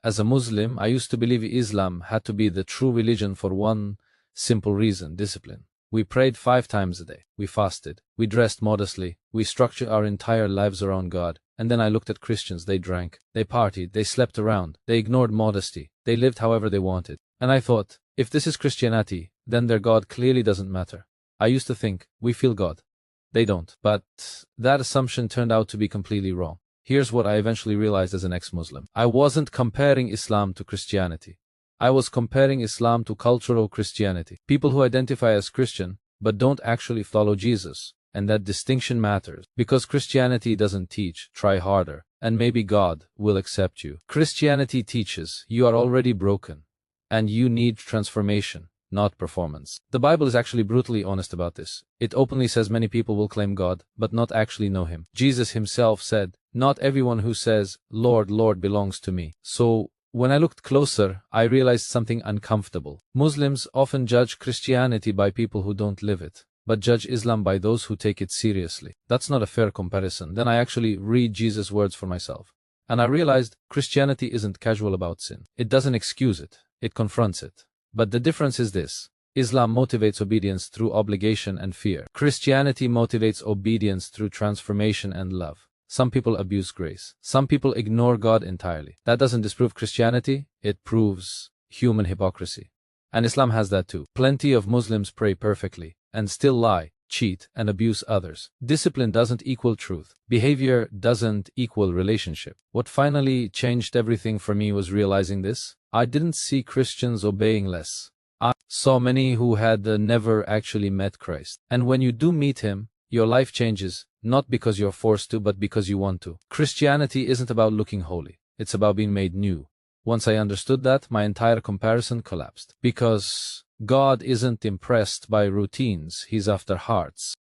As a Muslim, I used to believe Islam had to be the true religion for one simple reason: discipline. We prayed 5 times a day. We fasted. We dressed modestly. We structured our entire lives around God. And then I looked at Christians. They drank. They partied. They slept around. They ignored modesty. They lived however they wanted. And I thought, if this is Christianity, then their God clearly doesn't matter. I used to think, we feel God. They don't. But that assumption turned out to be completely wrong. Here's what I eventually realized as an ex-Muslim. I wasn't comparing Islam to Christianity. I was comparing Islam to cultural Christianity. People who identify as Christian, but don't actually follow Jesus. And that distinction matters, because Christianity doesn't teach, try harder, and maybe God will accept you. Christianity teaches, you are already broken, and you need transformation, not performance. The Bible is actually brutally honest about this. It openly says many people will claim God, but not actually know Him. Jesus Himself said, not everyone who says, Lord, Lord belongs to me. So, when I looked closer, I realized something uncomfortable. Muslims often judge Christianity by people who don't live it, but judge Islam by those who take it seriously. That's not a fair comparison. Then I actually read Jesus' words for myself. And I realized Christianity isn't casual about sin. It doesn't excuse it. It confronts it. But the difference is this: Islam motivates obedience through obligation and fear. Christianity motivates obedience through transformation and love. Some people abuse grace. Some people ignore God entirely. That doesn't disprove Christianity, it proves human hypocrisy. And Islam has that too. Plenty of Muslims pray perfectly and still lie, cheat, and abuse others. Discipline doesn't equal truth. Behavior doesn't equal relationship. What finally changed everything for me was realizing this. I didn't see Christians obeying less. I saw many who had never actually met Christ. And when you do meet Him, your life changes, not because you're forced to, but because you want to. Christianity isn't about looking holy. It's about being made new. Once I understood that, my entire comparison collapsed. Because God isn't impressed by routines, He's after hearts.